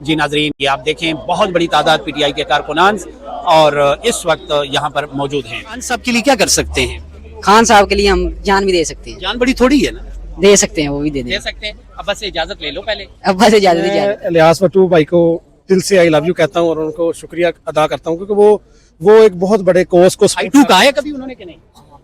जी नाजरीन, ये आप देखें बहुत बड़ी तादाद पीटीआई के कारकुनान और इस वक्त यहाँ पर मौजूद हैं। खान साहब के लिए क्या कर सकते हैं? खान साहब के लिए हम जान भी दे सकते हैं। जान बड़ी थोड़ी है ना, दे सकते हैं, वो भी दे सकते हैं। अब बस इजाजत ले लो पहले। अब्बा से इजाजत इजाजत। इलियास भट्टू भाई को दिल से आई लव यू कहता हूँ और उनको शुक्रिया अदा करता हूँ, क्योंकि वो एक बहुत बड़े कोर्स को I2 कहा है कभी उन्होंने कि नहीं?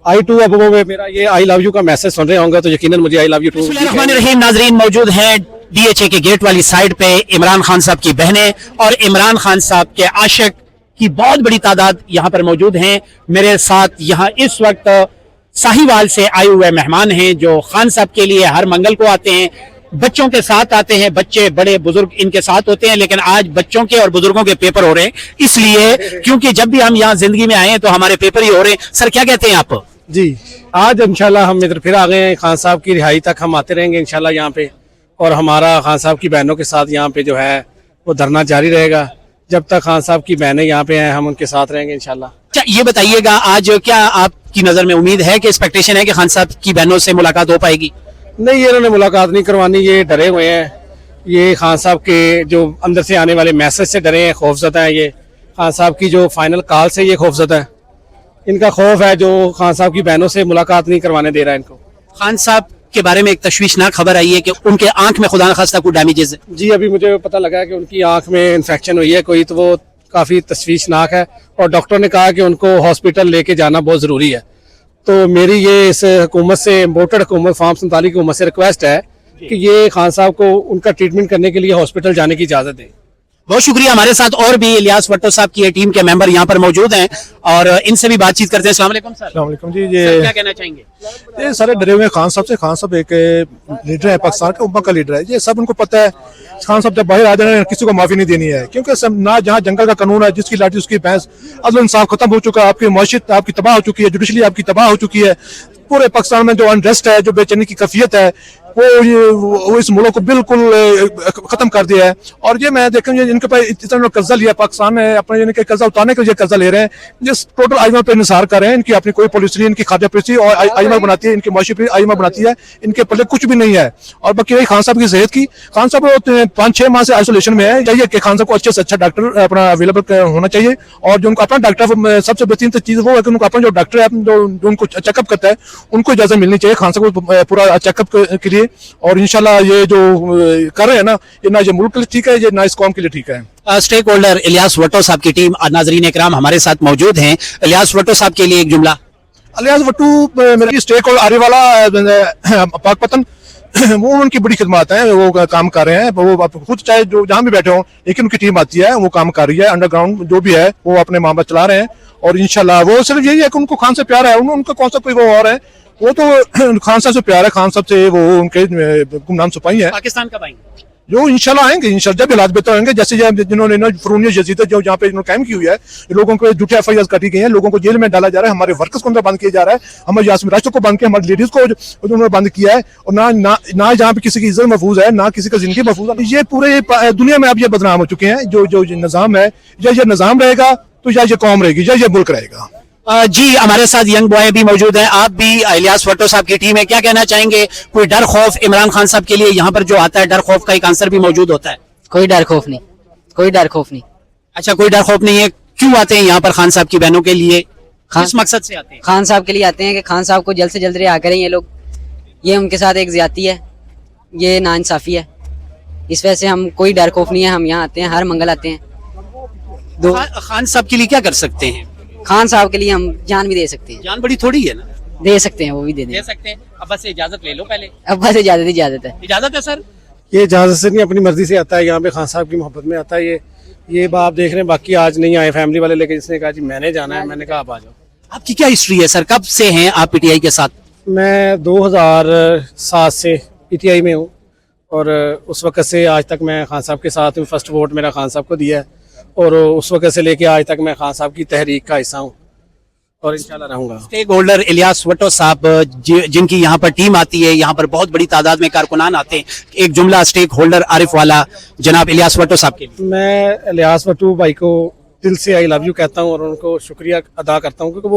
I2 अब वो मेरा ये आई लव यू का मैसेज सुन रहे होंगे तो यकीनन मुझे आई लव यू टू। बिस्मिल्लाहिर्रहमानिर्रहीम। नाजरीन, मौजूद हैं DHA के गेट वाली साइड पे इमरान खान साहब की बहनें और इमरान खान साहब के आशिक की बहुत बड़ी तादाद यहाँ पर मौजूद हैं। मेरे साथ यहाँ इस वक्त साहिवाल से आए हुए मेहमान हैं जो खान साहब के लिए हर मंगल को आते हैं, बच्चों के साथ आते हैं। बच्चे बड़े बुजुर्ग इनके साथ होते हैं, लेकिन आज बच्चों के और बुजुर्गों के पेपर हो रहे हैं, इसलिए क्योंकि जब भी हम यहाँ जिंदगी में आए हैं तो हमारे पेपर ही हो रहे हैं। सर क्या कहते हैं आप? जी, आज इंशाल्लाह हम इधर फिर आ गए हैं। खान साहब की रिहाई तक हम आते रहेंगे इंशाल्लाह यहाँ पे, और हमारा खान साहब की बहनों के साथ यहाँ पे जो है वो धरना जारी रहेगा जब तक खान साहब की बहनें यहाँ पे हैं, हम उनके साथ रहेंगे इंशाल्लाह। अच्छा, ये बताइएगा, आज क्या आपकी नजर में उम्मीद है कि एक्सपेक्टेशन है कि खान साहब की बहनों से मुलाकात हो पाएगी? नहीं, ये इन्होंने मुलाकात नहीं करवानी, ये डरे हुए हैं। ये खान साहब के जो अंदर से आने वाले मैसेज से डरे हैं, खौफजदा है। ये खान साहब की जो फाइनल कॉल से ये खौफजदा है। इनका खौफ है जो खान साहब की बहनों से मुलाकात नहीं करवाने दे रहा है इनको। खान साहब के बारे में एक तशवीशनाक खबर आई है कि उनके आंख में खुदा न खास्ता कोई डैमेजेस है। जी, अभी मुझे पता लगा कि उनकी आंख में इन्फेक्शन हुई है कोई, तो वो काफ़ी तशवीशनाक है और डॉक्टर ने कहा कि उनको हॉस्पिटल लेके जाना बहुत ज़रूरी है। तो मेरी ये इस हुकूमत से, इम्पोर्टेड हुकूमत फार्म 47 की हुकूमत से रिक्वेस्ट है कि ये खान साहब को उनका ट्रीटमेंट करने के लिए हॉस्पिटल जाने की इजाज़त दें। बहुत शुक्रिया। हमारे साथ और भी इलियास भट्टो साहब की टीम के मेंबर यहाँ पर मौजूद हैं और इनसे भी बातचीत करते हैं। अस्सलाम वालेकुम सर। अस्सलाम वालेकुम जी। सर, क्या कहना चाहेंगे? ये सारे डरे हुए हैं खान साहब से। खान साहब एक लीडर है, पाकिस्तान का उम्मा का लीडर है, ये सब उनको पता है। खान साहब जब बाहर आ जाए किसी को माफी नहीं देनी है, क्योंकि सब ना जहाँ जंगल का कानून है, जिसकी लाठी उसकी भैंस, अदल इंसाफ खत्म हो चुका है। आपकी मईशत आपकी तबाह हो चुकी है, जुडिशली आपकी तबाह हो चुकी है। पूरे पाकिस्तान में जो अनरेस्ट है, जो बेचैनी की कैफियत है, वो इस मुल्क को बिल्कुल खत्म कर दिया है। और ये मैं देखूँ इनके पास इतना कर्जा लिया पाकिस्तान में, अपने इनके कर्जा उतारने के लिए कर्जा ले रहे हैं, जिस टोटल आईएमएफ पे निसार कर रहे हैं। इनकी अपनी कोई पॉलिसी नहीं, इनकी खाद्य पॉलिसी और आईएमएफ बनाती है, इनकी माशी पे आईएमएफ बनाती है, इनके पल्ले कुछ भी नहीं है। और बाकी रही खान साहब की सेहत की, खान साहब 5-6 माह से आइसोलेशन में है। चाहिए कि खान साहब को अच्छे से अच्छा डॉक्टर अपना अवेलेबल होना चाहिए, और जो उनको अपना डॉक्टर, सबसे बेहतरीन चीज वो है कि उनको अपना जो डॉक्टर है जो उनको चेकअप करता है, उनको इजाजत मिलनी चाहिए खान साहब को पूरा चेकअप के लिए। और इंशाल्लाह ये जो कर रहे हैं ना, ये ना ये मुल्क के लिए ठीक है, ये ना इस कौम के लिए ठीक है। स्टेक होल्डर इलियास भट्टो साहब की टीम नाजरीन इकराम हमारे साथ मौजूद हैं। इलियास भट्टो साहब के लिए एक जुमला। इलियास भट्टू मेरी स्टेक होल्डर आने वाला पाकपतन वो उनकी बड़ी खिदमत है, वो काम कर रहे हैं। वो खुद चाहे जो जहाँ भी बैठे हों, लेकिन उनकी टीम आती है, वो काम कर रही है। अंडरग्राउंड जो भी है वो अपने मामला चला रहे हैं। और इंशाल्लाह वो सिर्फ यही है कि उनको खान से प्यार है, उनका कौन सा कोई वो और है, वो तो खान साहब से प्यार है। खान साहब से वो उनके गुमनाम सिपाही है। पाकिस्तान कब आएंगे? जो इंशाल्लाह आएंगे, इंशाल्लाह जब हालात बेहतर होंगे। जैसे जिन्होंने फरूनिया यजीद जो जहाँ पे कायम की हुई है, लोगों को झूठे एफआईआर काटी गई है, लोगों को जेल में डाला जा रहा है, हमारे वर्कर्स को अंदर बंद किया जा रहा है, हमारे यासमीन राष्ट्र को बंद किया, हमारी लेडीज को उन्होंने बंद किया है। और ना जहाँ पे किसी की इज्जत महफूज है, ना किसी का जिंदगी महफूज है। ये पूरे दुनिया में अब ये बदनाम हो चुके हैं। जो निजाम है, या ये निजाम रहेगा तो या ये कौम रहेगी, या ये मुल्क रहेगा। जी, हमारे साथ यंग बॉय भी मौजूद हैं। आप भी इलियास भट्टो साहब की टीम है, क्या कहना चाहेंगे? कोई डर खौफ इमरान खान साहब के लिए यहाँ पर जो आता है, डर खौफ का एक आंसर भी मौजूद होता है? कोई डर खौफ नहीं, कोई डर खौफ नहीं। अच्छा, कोई डर खौफ नहीं है। क्यों आते हैं यहाँ पर खान साहब की बहनों के लिए? किस मकसद से आते हैं? खान साहब के लिए आते हैं कि खान साहब को जल्द से जल्द रिहा करें ये लोग। ये उनके साथ एक ज्यादती है, ये नाइंसाफी है। इस वजह से हम कोई डर खौफ नहीं है, हम यहाँ आते हैं, हर मंगल आते हैं। खान साहब के लिए क्या कर सकते हैं? खान साहब के लिए हम जान भी दे सकते हैं। जान बड़ी थोड़ी है ना, दे सकते हैं, वो भी दे सकते हैं। अब बस इजाजत ले लो पहले। अब्बा से इजाजत है। इजाजत है सर। ये इजाज़त से नहीं, अपनी मर्जी से आता है यहाँ पे, खान साहब की मोहब्बत में आता है। ये बात आप देख रहे हैं। बाकी आज नहीं आए फैमिली वाले, लेकिन जिसने कहा जी मैंने जाना है, मैंने कहा आप आ जाओ। आपकी क्या हिस्ट्री है सर? कब से हैं आप पीटीआई के साथ? मैं 2007 से पीटीआई में हूँ और उस वक्त से आज तक मैं खान साहब के साथ हूँ। फर्स्ट वोट मेरा खान साहब को दिया है और उस वक्त से लेके आज तक मैं खान साहब की तहरीक का हिस्सा हूँ और इंशाल्लाह रहूंगा। स्टेक होल्डर इलियास भट्टो साहब जिनकी यहाँ पर टीम आती है, यहाँ पर बहुत बड़ी तादाद में कारकुनान आते हैं। एक जुमला स्टेक होल्डर आरिफ वाला जनाब इलियास भट्टो साहब के लिए। मैं इलियास भट्टू भाई को दिल से आई लव यू कहता हूँ और उनको शुक्रिया अदा करता हूँ, क्योंकि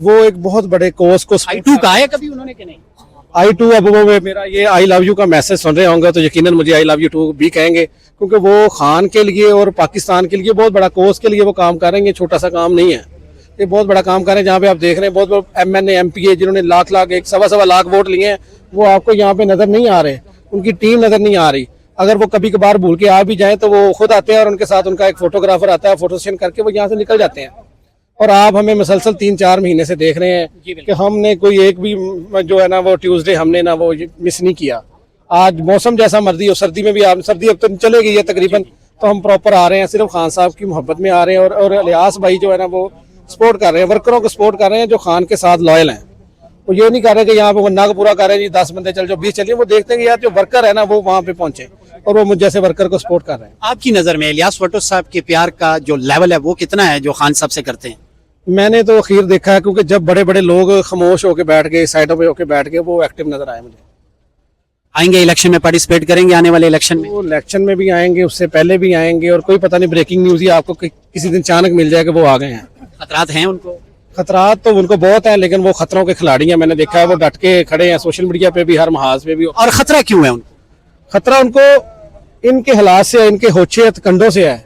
वो एक बहुत बड़े कोर्स को I2 कहा है कभी उन्होंने कि नहीं? I2 अब वो मेरा ये आई लव यू का मैसेज सुन रहे होंगे तो यकीनन मुझे आई लव यू टू भी कहेंगे, क्योंकि वो खान के लिए और पाकिस्तान के लिए बहुत बड़ा कोस के लिए वो काम कर रहे हैं। ये छोटा सा काम नहीं है, ये बहुत बड़ा काम कर रहे हैं। जहाँ पे आप देख रहे हैं बहुत बड़ा MNA MPA जिन्होंने लाख लाख 1.25 लाख वोट लिए हैं, वो आपको यहाँ पे नजर नहीं आ रहे, उनकी टीम नजर नहीं आ रही। अगर वो कभी कभार भूल के आ भी जाए तो वो खुद आते हैं और उनके साथ उनका एक फोटोग्राफर आता है, फोटो सेशन करके वो यहाँ से निकल जाते हैं। और आप हमें मुसलसल 3-4 महीने से देख रहे हैं कि हमने कोई एक भी जो है ना वो ट्यूसडे हमने ना वो मिस नहीं किया। आज मौसम जैसा मर्जी हो, सर्दी में भी आप, सर्दी अब तो चले गई है तकरीबन, तो हम प्रॉपर आ रहे हैं, सिर्फ खान साहब की मोहब्बत में आ रहे हैं। और इलियास भाई जो है ना वो सपोर्ट कर रहे हैं, वर्करों को सपोर्ट कर रहे हैं जो खान के साथ लॉयल हैं। वो ये नहीं कर रहे कि यहाँ पे वो नाग पूरा कर रहे हैं जी 10 बंदे चल जाओ 20 चलिए, वो देखते हैं कि यार जो वर्कर है ना वो वहाँ पे पहुंचे और वो मुझ जैसे वर्कर को सपोर्ट कर रहे हैं। आपकी नजर में इलियास भुट्टो साहब के प्यार का जो लेवल है वो कितना है जो खान साहब से करते हैं? मैंने तो अखीर देखा है, क्योंकि जब बड़े बड़े लोग खामोश होकर बैठ गए, साइडों पे होकर बैठ गए, वो एक्टिव नजर आए मुझे। आएंगे इलेक्शन में पार्टिसिपेट करेंगे आने वाले इलेक्शन में? वो इलेक्शन में भी आएंगे, उससे पहले भी आएंगे, और कोई पता नहीं ब्रेकिंग न्यूज ही आपको किसी दिन अचानक मिल जाएगा वो आ गए हैं। खतरात हैं उनको? खतरात तो उनको बहुत हैं, लेकिन वो खतरों के खिलाड़ी हैं। मैंने देखा है वो डट के खड़े हैं, सोशल मीडिया पे भी, हर महाज पे भी। और खतरा क्यों है उनको? खतरा उनको इनके हालात से है, इनके होचे कंडों से है,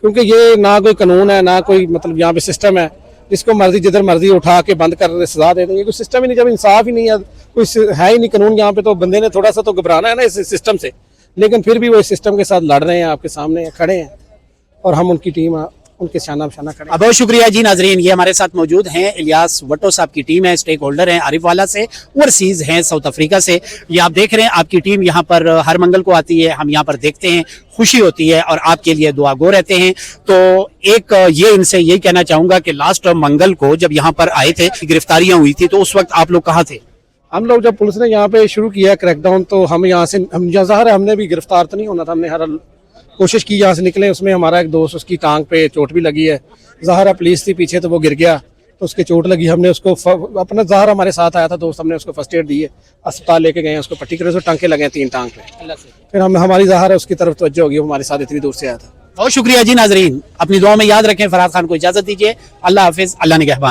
क्योंकि ये ना कोई कानून है, ना कोई मतलब यहाँ पे सिस्टम है, जिसको मर्जी जिधर मर्जी उठा के बंद कर सजा दे देंगे। कोई सिस्टम ही नहीं, जब इंसाफ ही नहीं है, कोई है ही नहीं कानून यहाँ पे, तो बंदे ने थोड़ा सा तो घबराना है ना इस सिस्टम से। लेकिन फिर भी वो इस सिस्टम के साथ लड़ रहे हैं, आपके सामने खड़े हैं, और हम उनकी टीम उनके शाना बशाना खड़े हैं। बहुत शुक्रिया जी नाजरीन, ये हमारे साथ मौजूद हैं इलियास भुट्टो साहब की टीम है, स्टेक होल्डर हैं आरिफ वाला से, ओवरसीज हैं साउथ अफ्रीका से। ये आप देख रहे हैं आपकी टीम यहाँ पर हर मंगल को आती है, हम यहाँ पर देखते हैं, खुशी होती है और आपके लिए दुआ गो रहते हैं। तो एक ये इनसे यही कहना चाहूंगा कि लास्ट मंगल को जब यहाँ पर आए थे, गिरफ्तारियां हुई थी, तो उस वक्त आप लोग कहाँ थे? हम लोग जब पुलिस ने यहाँ पे शुरू किया क्रैकडाउन, तो हम यहाँ से ज़ाहिर है हमने भी गिरफ्तार तो नहीं होना था, हमने हर कोशिश की यहाँ से निकले। उसमें हमारा एक दोस्त, उसकी टांग पे चोट भी लगी है, ज़ाहिर है पुलिस थी पीछे तो वो गिर गया, तो उसके चोट लगी। हमने उसको अपना, ज़ाहिर हमारे साथ आया था दोस्त, हमने उसको फर्स्ट एड दी है, अस्पताल लेके गए, उसको पट्टी करे, उसको टांके लगे 3 टांग पे। फिर हमारी ज़ाहिर है उसकी तरफ तवज्जो होगी, हमारे साथ इतनी दूर से आया था। बहुत शुक्रिया जी नाजरीन, अपनी दुआ में याद रखें। फराज खान को इजाजत दीजिए। अल्लाह हाफिज, अल्लाह निगहबान।